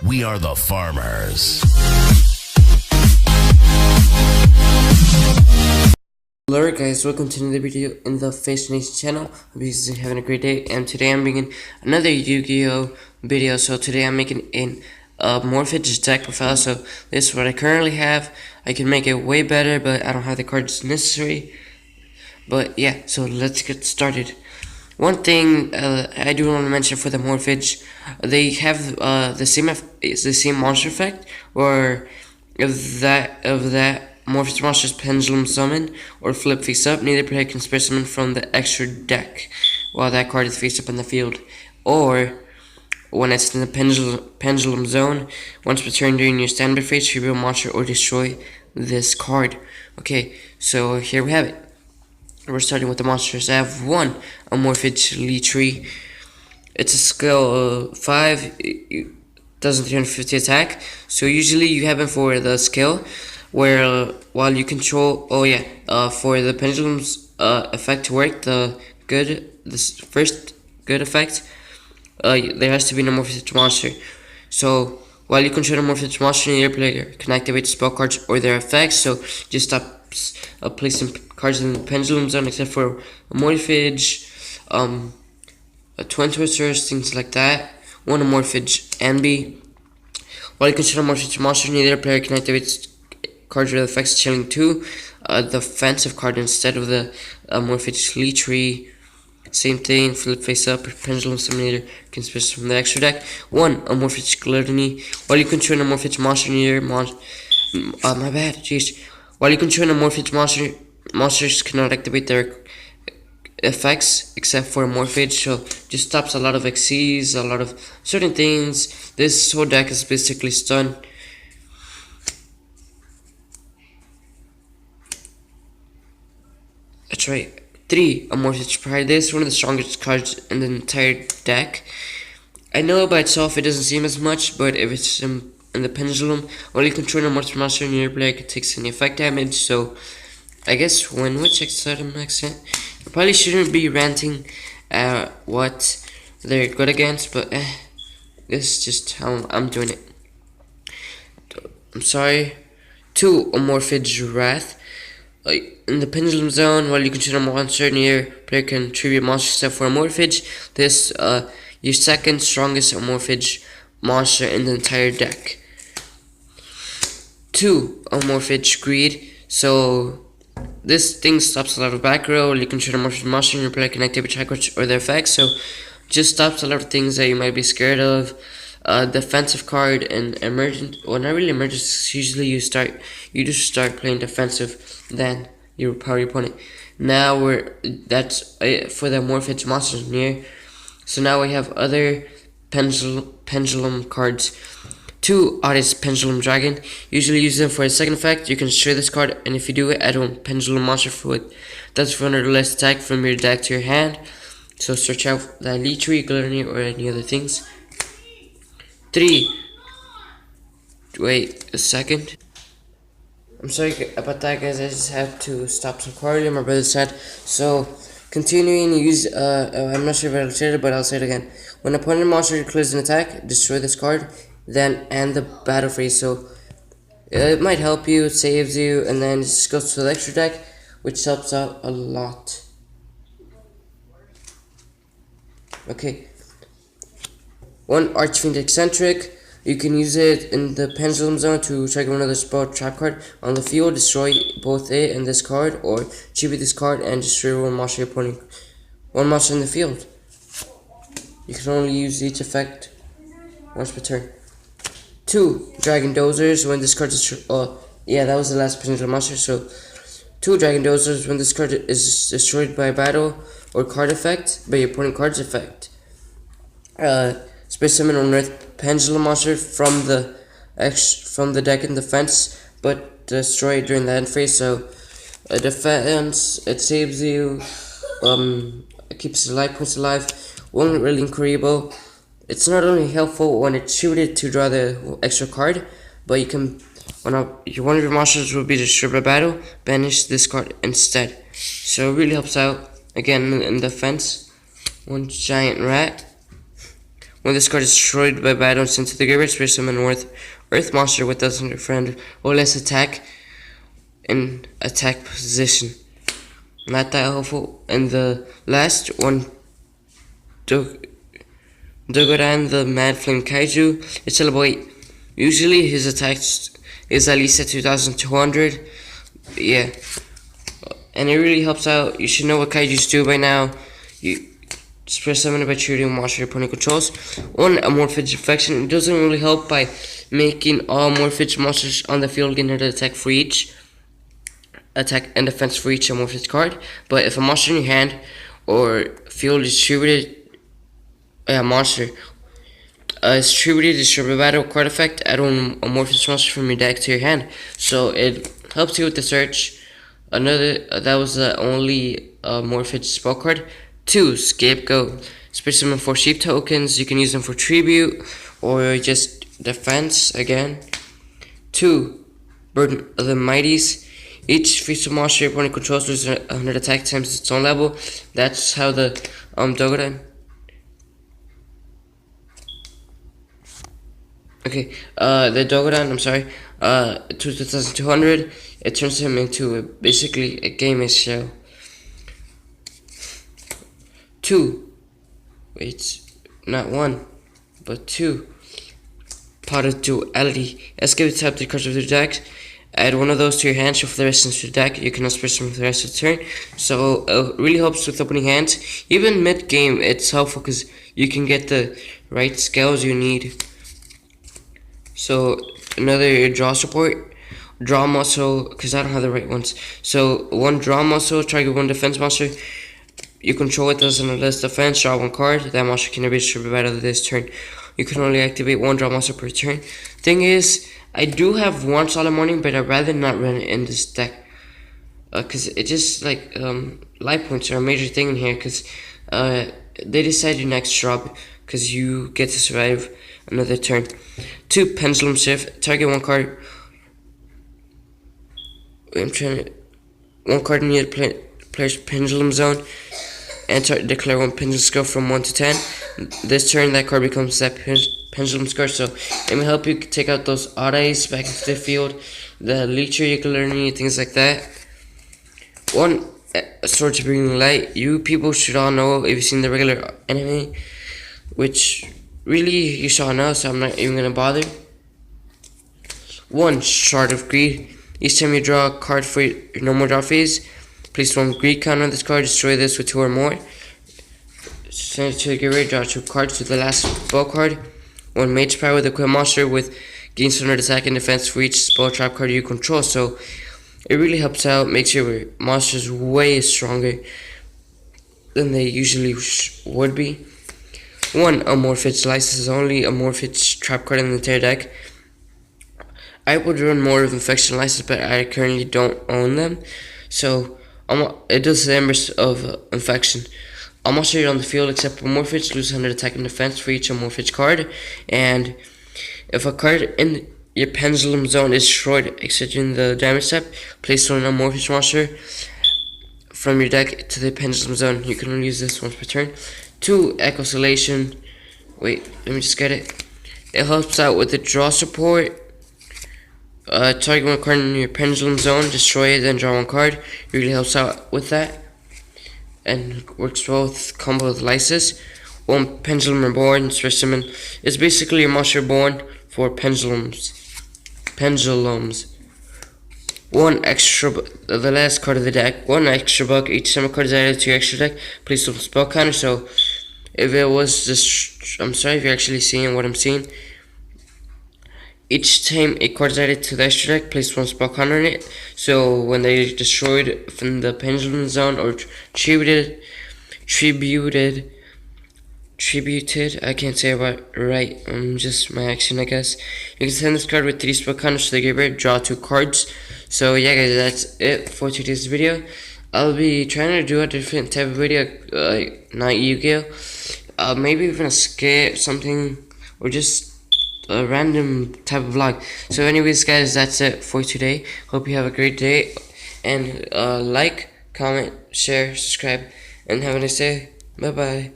We are the farmers. Hello guys, welcome to another video in the Fascination channel. Hope you guys are having a great day, and today I'm bringing another Yu-Gi-Oh video. So today I'm making an Amorphage deck profile. So this is what I currently have. I can make it way better, but I don't have the cards necessary. But yeah, so let's get started. One thing I do want to mention for the Amorphage, they have the same monster effect, or of that Amorphous monster's pendulum summon or flip face up. Neither player can specimen from the extra deck while that card is face up in the field, or when it's in the pendulum zone. Once per turn during your standby phase, reveal a monster or destroy this card. Okay, so here we have it. We're starting with the monsters. I have one Amorphage Tree. It's a skill 5. It does 350 attack. So usually you have it for the skill where while you control. For the pendulum's effect to work, this first good effect, there has to be an Amorphage monster. So while you control an Amorphage monster, your player can activate spell cards or their effects. So just stop placing cards in the pendulum zone except for Amorphage, Twin Twisters, things like that. One Amorphage Envy. While you control Amorphage monster, neither player can activate cards with effects, chilling 2 the offensive card instead of the Amorphage Tree. Same thing, flip face up, pendulum summonator can switch from the extra deck. One Amorphage Gluttony. While you control an Amorphage monster, While you control an Amorphage monster, monsters cannot activate their effects except for Amorphage, so just stops a lot of XCs, a lot of certain things. This whole deck is basically stun. That's right. 3 Amorphage Pride. This is one of the strongest cards in the entire deck. I know by itself it doesn't seem as much, but if it's in the pendulum, only control an Amorphage monster in your player takes any effect damage. So I guess when we check item accent, I probably shouldn't be ranting what they're good against, but this is just how I'm doing it. I'm sorry. 2 Amorphage Wrath. In the pendulum zone, while you control a monster near player can tribute monster except for Amorphage. This your second strongest Amorphage monster in the entire deck. 2 Amorphage Greed. So this thing stops a lot of back row. You control a monster, your player can activate check or their effects. So just stops a lot of things that you might be scared of. Defensive card and emergent. Well, not really emergent. Usually you just start playing defensive, then you power your opponent. Now that's for the Amorphage monsters near. So now we have other pendulum cards. 2 Oddest Pendulum Dragon. Usually use them for a second effect. You can destroy this card, and if you do it, add one pendulum monster that's 400 or less attack from your deck to your hand. So search out that Tree, Gluttony, or any other things. 3. Wait a second. I'm sorry about that, guys. I just have to stop some cardio. My brother said. So continuing, use. I'm not sure if I'll say it, but I'll say it again. When an opponent monster clears an attack, destroy this card, then end the battle phase. So it might help you, it saves you, and then it just goes to the extra deck, which helps out a lot. Okay. 1 Archfiend Eccentric. You can use it in the pendulum zone to trigger another spell trap card on the field, destroy both it and this card, or tribute this card and destroy one monster your opponent. One monster in the field. You can only use each effect once per turn. 2 Dragon Dozers. When this card is that was the last pendulum monster. So 2 Dragon Dozers. When this card is destroyed by a battle or card effect, by your opponent card's effect. Space summon on Earth pendulum monster from the deck in defense, but destroy it during the end phase. So defense, it saves you, it keeps the life points alive. 1 really incredible. It's not only helpful when it's shooted to draw the extra card, but you can one of your monsters will be destroyed by battle, banish this card instead. So it really helps out again in defense. 1 giant rat. When this card is destroyed by battle sent to the graveyard, special summon Earth monster with us under friend or less attack in attack position. Not that helpful. And the last one, Dogoran the Mad Flame Kaiju. It's level 8. Usually his attack is at least at 2200. Yeah. And it really helps out. You should know what Kaijus do by now. You special summon by shooting monster your opponent controls. On Amorphage Infection, it doesn't really help by making all Amorphage monsters on the field get an attack for each. Attack and defense for each Amorphage card. But if a monster in your hand or field is distributed, monster is distributed by battle card effect, add one Amorphage monster from your deck to your hand. So it helps you with the search. That was the only Amorphage spell card. 2, Scapegoat. Special summon 4 sheep tokens. You can use them for tribute or just defense again. 2, Burden of the Mighties. Each feature monster your opponent controls loses 100 attack times its own level. That's how the Dogoran. Okay, the Dogoran, I'm sorry, 2200, it turns him into basically a game shell. 2, wait, not 1, but 2, Pot of Duality. Escape the type the cards of your deck. Add one of those to your hand, shuffle the rest into your deck. You can also special summon for the rest of the turn. So it really helps with opening hands. Even mid game, it's helpful because you can get the right scales you need. So another draw support, draw muscle, because I don't have the right ones. So 1 draw muscle, target 1 defense monster you control it doesn't list defense, draw 1 card. That monster can be distributed by this turn. You can only activate 1 draw monster per turn. Thing is, I do have 1 Solid Morning, but I'd rather not run it in this deck. Because it just like life points are a major thing in here, because they decide your next drop because you get to survive another turn. 2, Pendulum Shift. Target 1 card. I'm trying to 1 card in your player's Pendulum Zone, and declare 1 Pendulum Skill from 1 to 10. This turn, that card becomes that Pendulum Scar. So it will help you take out those odd eyes back into the field. The Leecher you can learn, things like that. 1 Sword to Bring Light. You people should all know if you've seen the regular anime, which really you should all know, so I'm not even gonna bother. 1 Shard of Greed. Each time you draw a card for your normal draw phase, place 1 greed counter on this card. Destroy this with 2 or more. Send it to the graveyard. Draw 2 cards to the last spell card. 1 Mage Power with a equip monster with gains 100 attack and defense for each spell trap card you control. So it really helps out. Makes your monsters way stronger than they usually would be. 1 Amorphage License is only Amorphage trap card in the entire deck. I would run more of Infection License, but I currently don't own them. So it does the inverse of Infection. Almost you're on the field except Amorphage, lose 100 attack and defense for each Amorphage card. And if a card in your Pendulum Zone is destroyed, exiting the damage step, place 1 Amorphage monster from your deck to the Pendulum Zone. You can only use this once per turn. 2 Echosolation. Wait, let me just get it. It helps out with the draw support. Target 1 card in your Pendulum Zone, destroy it, then draw 1 card. It really helps out with that, and works well with combo with Lysis. 1 Pendulum Reborn, special summon. It's basically your monster reborn for pendulums. 1 extra, the last card of the deck. 1 extra buck. Each time a card is added to your extra deck, place 1 spell counter. So if it was just, I'm sorry if you're actually seeing what I'm seeing. Each time a card is added to the extra deck, place 1 spell counter in it. So when they're destroyed from the Pendulum Zone or tributed, I can't say it right, just my action I guess. You can send this card with 3 spell counters to the graveyard, draw 2 cards. So yeah guys, that's it for today's video. I'll be trying to do a different type of video, not Yu-Gi-Oh! Maybe even a skit, something, or just a random type of vlog. So anyways guys, that's it for today. Hope you have a great day, and like, comment, share, subscribe, and have a nice day. Bye bye.